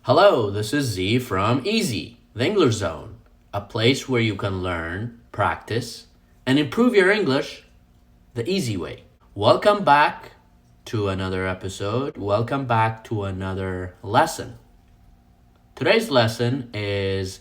Hello, this is Z from Easy, the English Zone, a place where you can learn, practice, and improve your English the easy way. Welcome back to another episode. Welcome back to another lesson. Today's lesson is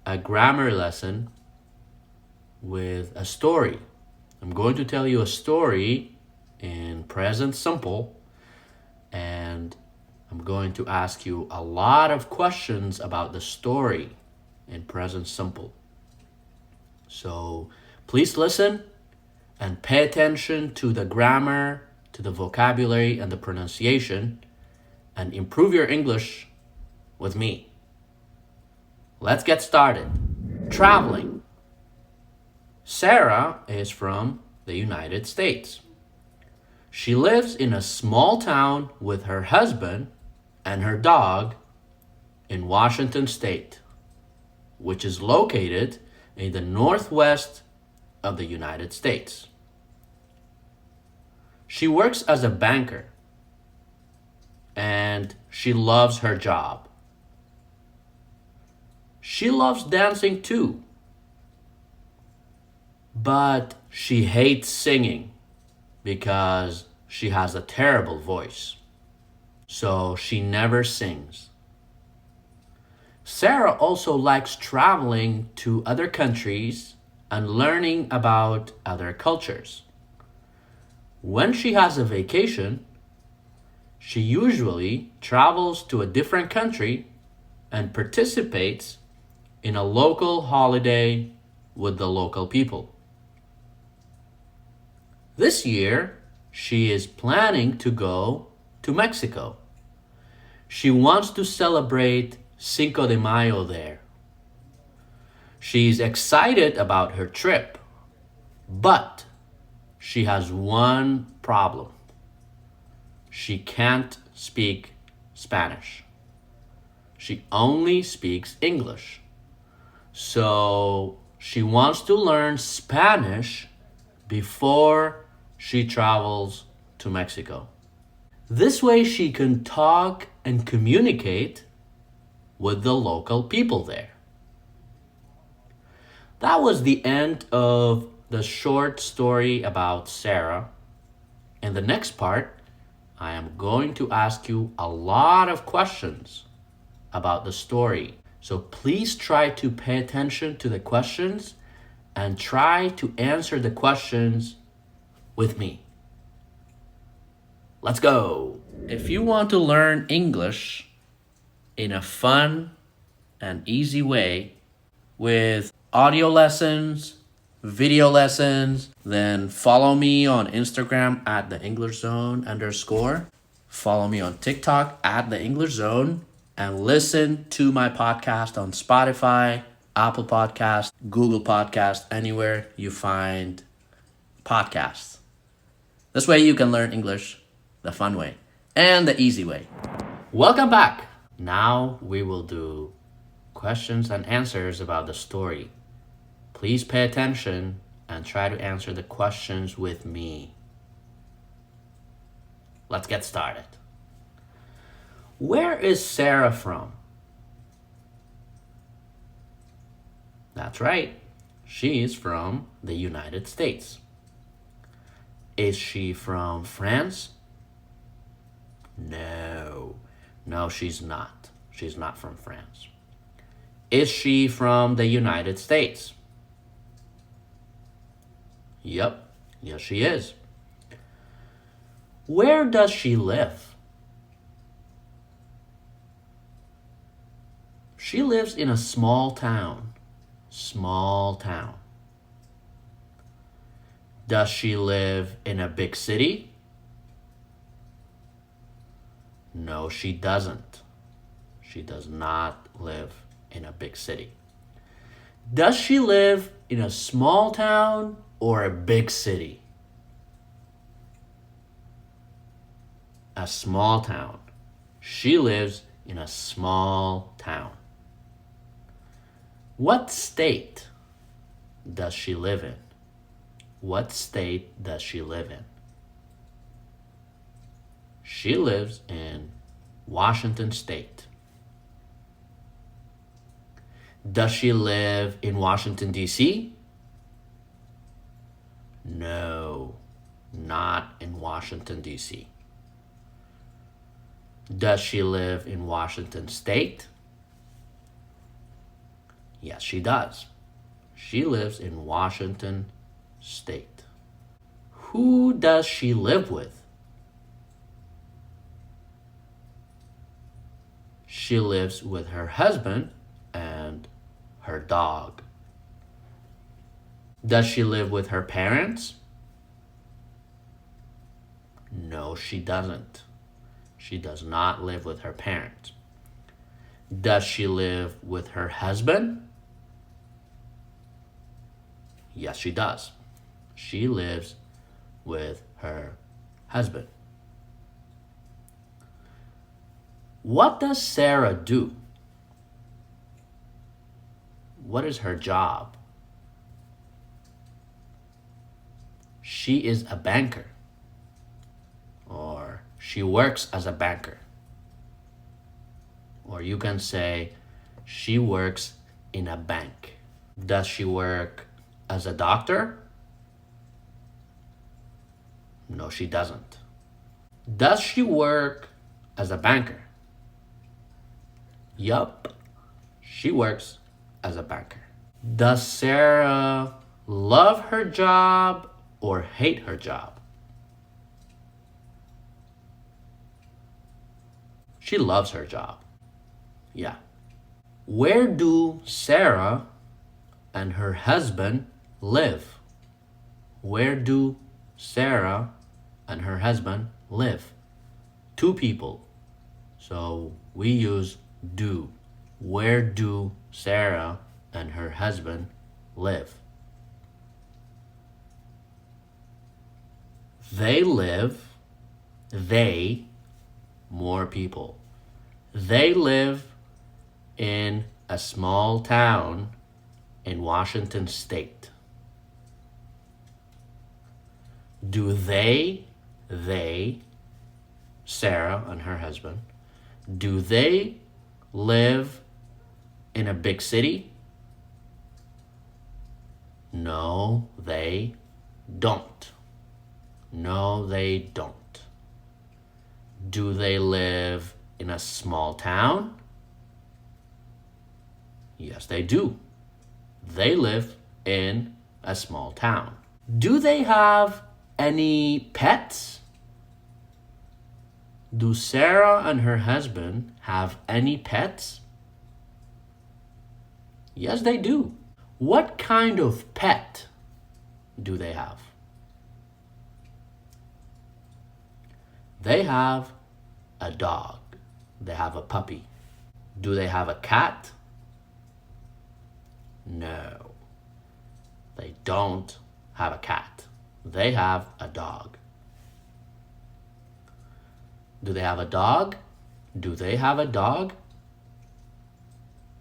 a grammar lesson with a story. I'm going to tell you a story in present simple, and I'm going to ask you a lot of questions about the story in present simple. So please listen and pay attention to the grammar, to the vocabulary, and the pronunciation, and improve your English with me. Let's get started. Traveling. Sarah is from the United States. She lives in a small town with her husband and her dog in Washington State, which is located in the northwest of the United States. She works as a banker and she loves her job. She loves dancing too, but she hates singing because she has a terrible voice. So she never sings. Sarah also likes traveling to other countries and learning about other cultures. When she has a vacation, she usually travels to a different country and participates in a local holiday with the local people. This year, she is planning to go to Mexico. She wants to celebrate Cinco de Mayo there. She's excited about her trip, but she has one problem. She can't speak Spanish. She only speaks English. So she wants to learn Spanish before she travels to Mexico. This way she can talk and communicate with the local people there. That was the end of the short story about Sarah. In the next part, I am going to ask you a lot of questions about the story. So please try to pay attention to the questions and try to answer the questions with me. Let's go. If you want to learn English in a fun and easy way with audio lessons, video lessons, then follow me on Instagram at the English Zone _. Follow me on TikTok at the English Zone, and listen to my podcast on Spotify, Apple Podcasts, Google Podcasts, anywhere you find podcasts. This way you can learn English the fun way and the easy way. Welcome back. Now we will do questions and answers about the story. Please pay attention and try to answer the questions with me. Let's get started. Where is Sarah from? That's right. She's from the United States. Is she from France? No, she's not. She's not from France. Is she from the United States? Yep, yes she is. Where does she live? She lives in a small town. Small town. Does she live in a big city? No, she doesn't. She does not live in a big city. Does she live in a small town or a big city? A small town. She lives in a small town. What state does she live in? What state does she live in? She lives in Washington State. Does she live in Washington, D.C.? No, not in Washington, D.C. Does she live in Washington State? Yes, she does. She lives in Washington State. Who does she live with? She lives with her husband and her dog. Does she live with her parents? No, she doesn't. She does not live with her parents. Does she live with her husband? Yes, she does. She lives with her husband. What does Sarah do? What is her job? She is a banker, or she works as a banker. Or you can say she works in a bank. Does she work as a doctor? No, she doesn't. Does she work as a banker? Yup, she works as a banker. Does Sarah love her job or hate her job? She loves her job. Yeah. Where do Sarah and her husband live? Where do Sarah and her husband live? Two people. So we use do. Where do Sarah and her husband live? They live, more people. They live in a small town in Washington State. Do they, Sarah and her husband, do they live in a big city? No, they don't. No, they don't. Do they live in a small town? Yes, they do. They live in a small town. Do they have any pets? Do Sarah and her husband have any pets? Yes, they do. What kind of pet do they have? They have a dog. They have a puppy. Do they have a cat? No. They don't have a cat. They have a dog. Do they have a dog? Do they have a dog?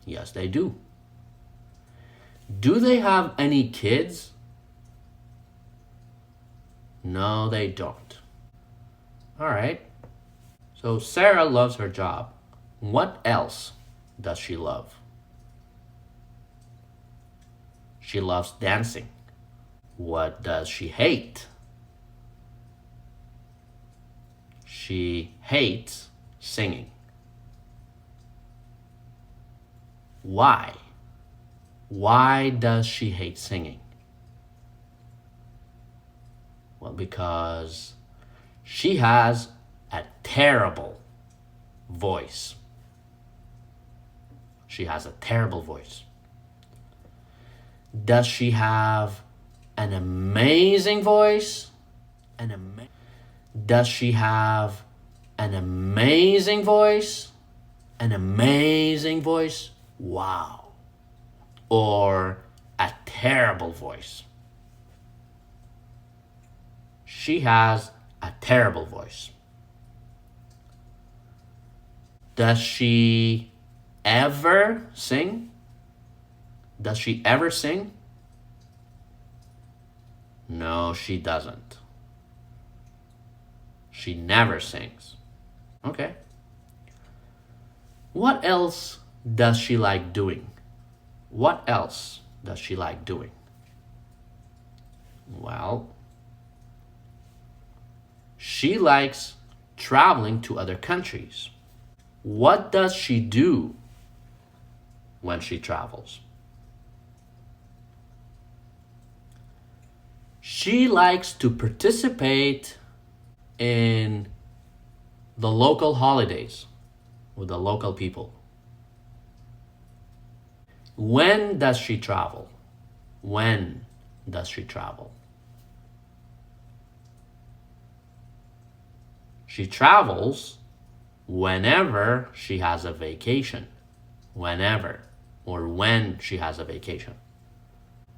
Yes, they do. Do they have any kids? No, they don't. All right. So Sarah loves her job. What else does she love? She loves dancing. What does she hate? She hates singing. Why? Why does she hate singing? Well, because she has a terrible voice. She has a terrible voice. Does she have an amazing voice? Does she have an amazing voice? An amazing voice? Wow. Or a terrible voice? She has a terrible voice. Does she ever sing? Does she ever sing? No, she doesn't. She never sings. Okay. What else does she like doing? What else does she like doing? Well, she likes traveling to other countries. What does she do when she travels? She likes to participate in the local holidays with the local people. When does she travel? When does she travel? She travels whenever she has a vacation. Whenever or when she has a vacation.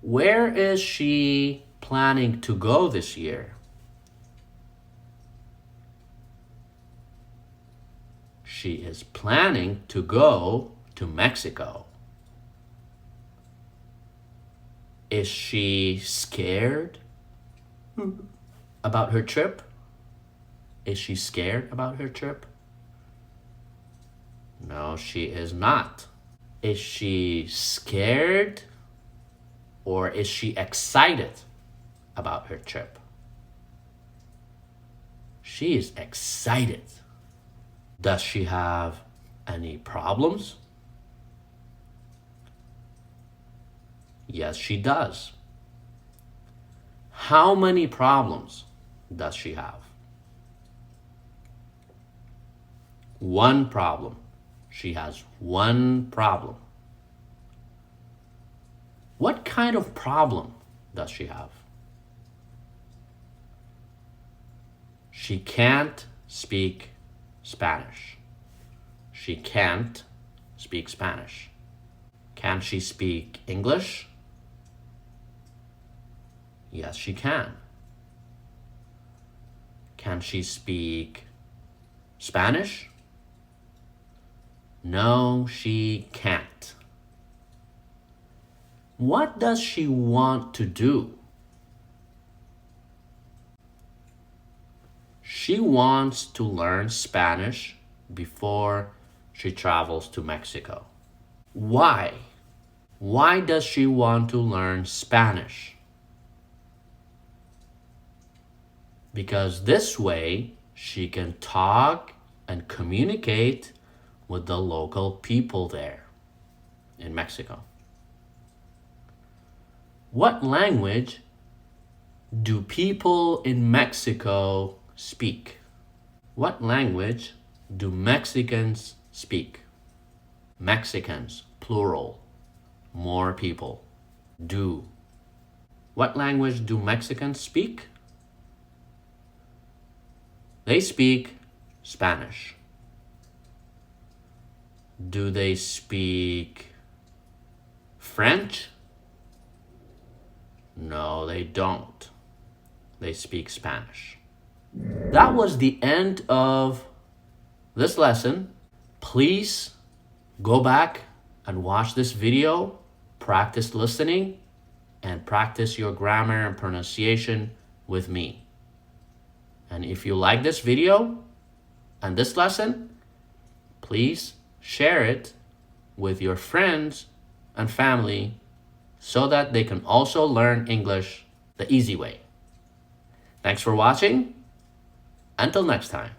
Where is she planning to go this year? She is planning to go to Mexico. Is she scared about her trip? Is she scared about her trip? No, she is not. Is she scared or is she excited about her trip? She is excited. Does she have any problems? Yes, she does. How many problems does she have? One problem. She has one problem. What kind of problem does she have? She can't speak Spanish. She can't speak Spanish. Can she speak English? Yes, she can. Can she speak Spanish? No, she can't. What does she want to do? She wants to learn Spanish before she travels to Mexico. Why? Why does she want to learn Spanish? Because this way she can talk and communicate with the local people there in Mexico. What language do people in Mexico speak? What language do Mexicans speak? Mexicans, plural, more people. Do. What language do Mexicans speak? They speak Spanish. Do they speak French? No, they don't. They speak Spanish. That was the end of this lesson. Please go back and watch this video, practice listening, and practice your grammar and pronunciation with me. And if you like this video and this lesson, please share it with your friends and family so that they can also learn English the easy way. Thanks for watching. Until next time.